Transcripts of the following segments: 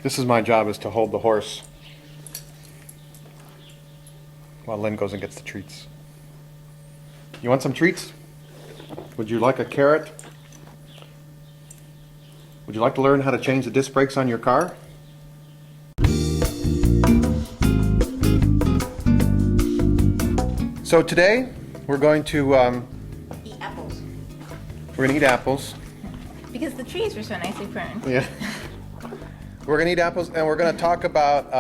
This is my job, is to hold the horse while Lynn goes and gets the treats. You want some treats? Would you like a carrot? Would you like to learn how to change the disc brakes on your car? So today we're going to eat apples. we're gonna eat apples. Because the trees were so nicely pruned. Yeah. We're gonna eat apples, and we're gonna talk about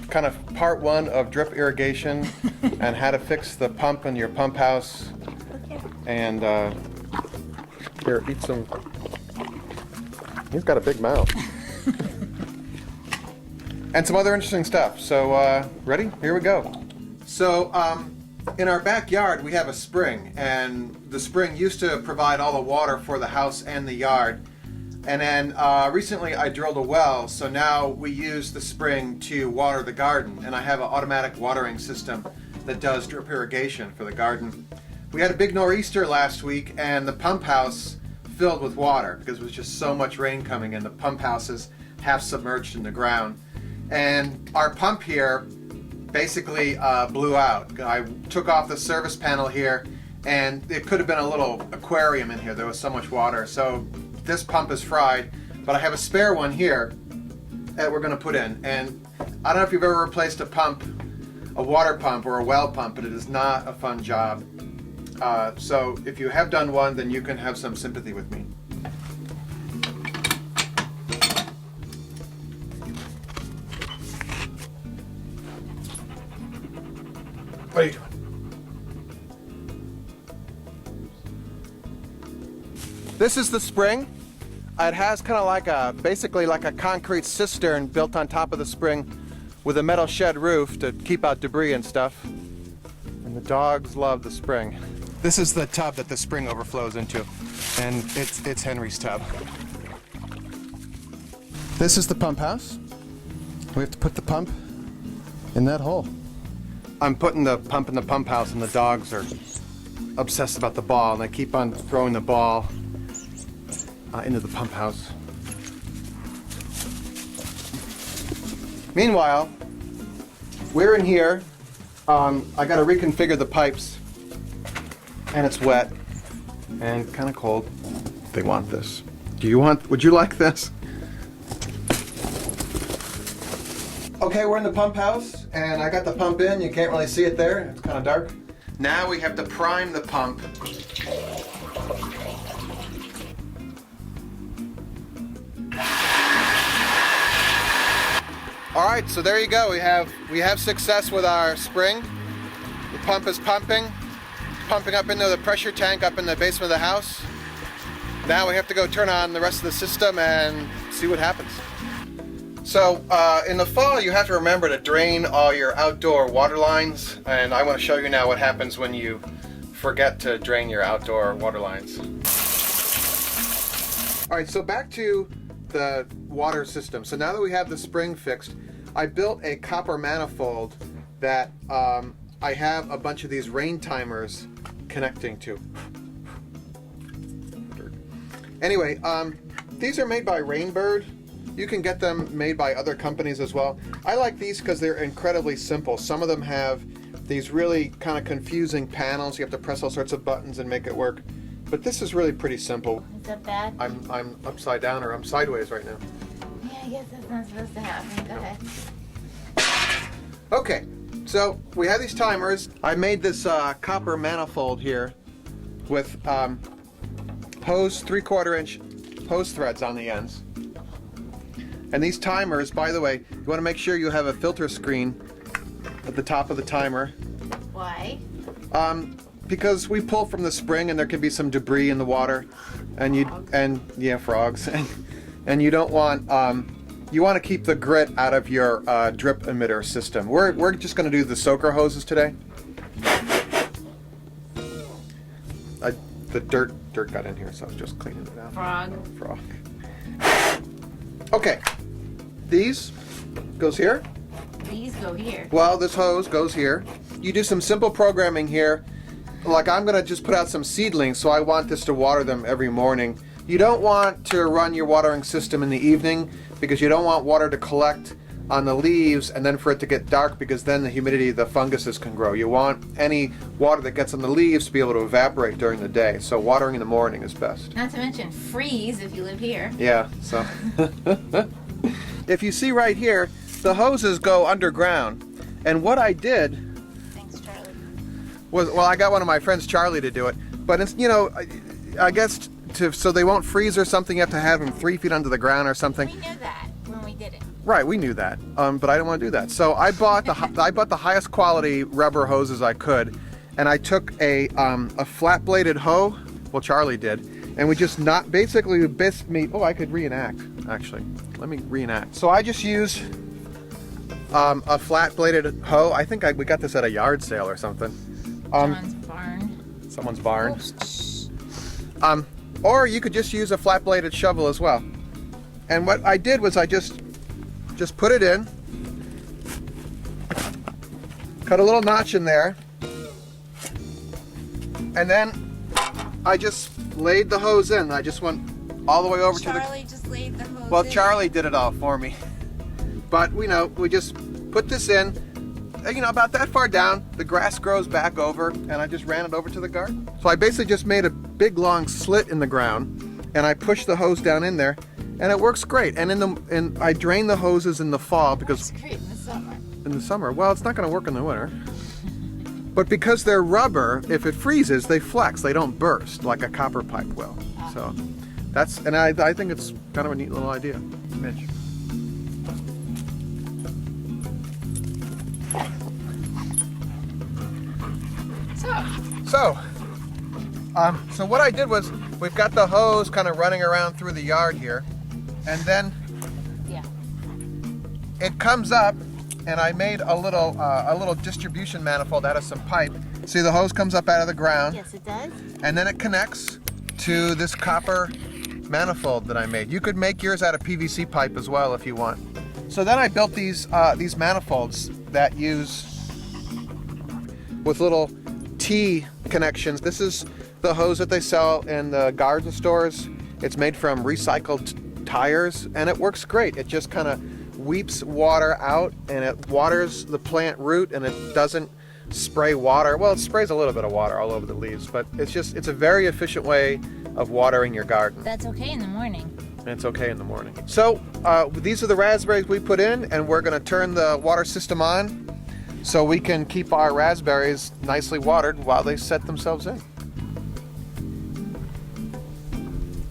kind of part one of drip irrigation and how to fix the pump in your pump house. Okay. And here, eat some. He's got a big mouth. And some other interesting stuff. So, ready? Here we go. So, in our backyard, we have a spring, and the spring used to provide all the water for the house and the yard. And then recently I drilled a well, so now we use the spring to water the garden. And I have an automatic watering system that does drip irrigation for the garden. We had a big nor'easter last week, and the pump house filled with water because it was just so much rain coming in. The pump house is half submerged in the ground. And our pump here basically blew out. I took off the service panel here, and it could have been a little aquarium in here. There was so much water. So this pump is fried, but I have a spare one here that we're going to put in. And I don't know if you've ever replaced a pump, a water pump or a well pump, but it is not a fun job. So if you have done one, then you can have some sympathy with me. What are you doing? This is the spring. It has kind of like basically like a concrete cistern built on top of the spring with a metal shed roof to keep out debris and stuff. And the dogs love the spring. This is the tub that the spring overflows into, and it's Henry's tub. This is the pump house. We have to put the pump in that hole. I'm putting the pump in the pump house, and the dogs are obsessed about the ball, and they keep on throwing the ball into the pump house. Meanwhile, we're in here. I got to reconfigure the pipes, and it's wet and kind of cold. They want this. Would you like this? Okay, we're in the pump house, and I got the pump in. You can't really see it there. It's kind of dark. Now we have to prime the pump. All right, so there you go. We have success with our spring. The pump is pumping up into the pressure tank up in the basement of the house. Now we have to go turn on the rest of the system and see what happens. So in the fall, you have to remember to drain all your outdoor water lines, and I want to show you now what happens when you forget to drain your outdoor water lines. All right, so back to the water system. So now that we have the spring fixed, I built a copper manifold that I have a bunch of these rain timers connecting to. Anyway, these are made by Rainbird. You can get them made by other companies as well. I like these because they're incredibly simple. Some of them have these really kind of confusing panels. You have to press all sorts of buttons and make it work. But this is really pretty simple. Is that bad? I'm upside down, or I'm sideways right now. Yeah, I guess that's not supposed to happen. Go ahead. Okay, so we have these timers. I made this copper manifold here with hose, 3/4 inch hose threads on the ends. And these timers, by the way, you want to make sure you have a filter screen at the top of the timer. Why? Because we pull from the spring and there can be some debris in the water, and frogs, and you don't want you want to keep the grit out of your drip emitter system. We're just going to do the soaker hoses today. The dirt got in here, so I was just cleaning it out. Frog. Okay, these goes here. These go here. Well, this hose goes here. You do some simple programming here. Like I'm gonna just put out some seedlings, so I want this to water them every morning. You don't want to run your watering system in the evening because you don't want water to collect on the leaves and then for it to get dark, because then the humidity, the funguses can grow. You want any water that gets on the leaves to be able to evaporate during the day. So watering in the morning is best. Not to mention freeze if you live here. Yeah, so. If you see right here, the hoses go underground. And what I did Thanks, Charlie. was, well, I got one of my friends, Charlie, to do it. But it's, I guess so they won't freeze or something, you have to have them 3 feet under the ground or something. We knew that when we did it. Right, we knew that, but I didn't want to do that. So I bought the highest quality rubber hoses I could, and I took a flat-bladed hoe. Well, Charlie did, and we just basically oh, I could reenact actually. Let me reenact. So I just used a flat-bladed hoe. I think we got this at a yard sale or something. John's barn. Someone's barn. Oops. Or you could just use a flat-bladed shovel as well. And what I did was I just put it in, cut a little notch in there, and then I just laid the hose in. I just went all the way over to the... Charlie just laid the hose Well, in. Charlie did it all for me. But, we just put this in, about that far down, the grass grows back over, and I just ran it over to the garden. So I basically just made a big long slit in the ground, and I pushed the hose down in there, and it works great. And I drain the hoses in the fall because It's great in the summer. in the summer, well, it's not going to work in the winter. But because they're rubber, if it freezes, they flex. They don't burst like a copper pipe will. So I think it's kind of a neat little idea. Mitch. So what I did was, we've got the hose kind of running around through the yard here, and then it comes up, and I made a little distribution manifold out of some pipe. See, the hose comes up out of the ground. Yes, it does. And then it connects to this copper manifold that I made. You could make yours out of PVC pipe as well if you want. So then I built these manifolds that use with little T connections. This is the hose that they sell in the garden stores. It's made from recycled tires, and it works great. It just kind of weeps water out, and it waters the plant root, and it doesn't spray water. Well, it sprays a little bit of water all over the leaves, but it's a very efficient way of watering your garden. That's okay in the morning. And it's okay in the morning. So these are the raspberries we put in, and we're going to turn the water system on so we can keep our raspberries nicely watered while they set themselves in.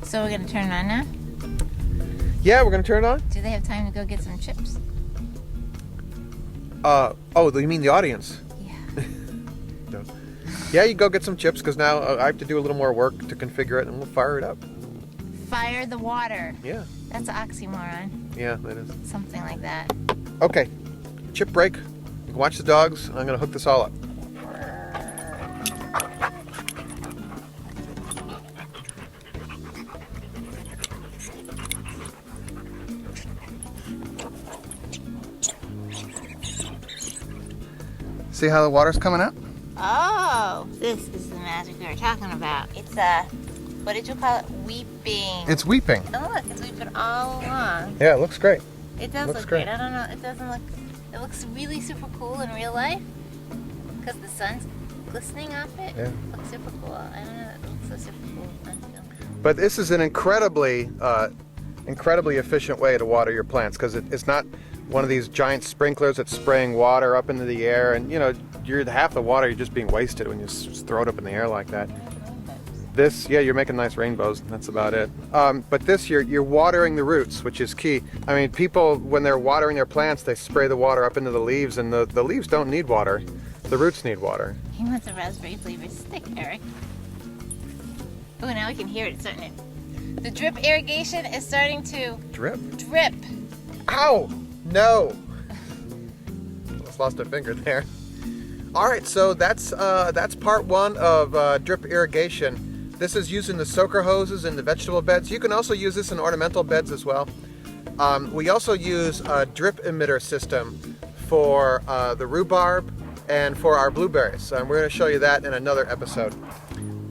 So we're going to turn it on now? Yeah, we're going to turn it on. Do they have time to go get some chips? Oh, you mean the audience? Yeah. Yeah, you go get some chips, because now I have to do a little more work to configure it, and we'll fire it up. Fire the water. Yeah. That's an oxymoron. Yeah, that is. Something like that. Okay, chip break. You can watch the dogs. I'm going to hook this all up. See how the water's coming out? Oh, this is the magic we were talking about. It's what did you call it? Weeping. It's weeping. Oh look, it's weeping all along. Yeah, it looks great. It does Looks look great. great. I don't know. It doesn't look. It looks really super cool in real life because the sun's glistening off it. Yeah. It looks super cool. I don't know. It looks so super cool on film. But this is an incredibly efficient way to water your plants, because it's not one of these giant sprinklers that's spraying water up into the air, and half the water you're just being wasted when you just throw it up in the air like that. This, yeah, you're making nice rainbows. That's about it. But this, you're watering the roots, which is key. I mean, people, when they're watering their plants, they spray the water up into the leaves, and the leaves don't need water. The roots need water. He wants a raspberry flavored stick, Eric. Oh, now we can hear it. It's starting to. The drip irrigation is starting to Drip? drip. Ow! No! Almost lost a finger there. All right, so that's part one of drip irrigation. This is using the soaker hoses in the vegetable beds. You can also use this in ornamental beds as well. We also use a drip emitter system for the rhubarb and for our blueberries. We're going to show you that in another episode.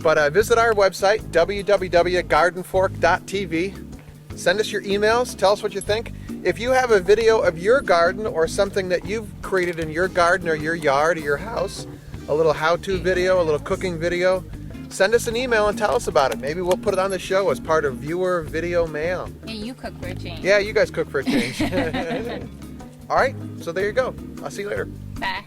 But visit our website, www.gardenfork.tv, Send us your emails. Tell us what you think. If you have a video of your garden or something that you've created in your garden or your yard or your house, a little how-to video, a little cooking video, send us an email and tell us about it. Maybe we'll put it on the show as part of viewer video mail. Yeah, you cook for a change. Yeah, you guys cook for a change. All right, so there you go. I'll see you later. Bye.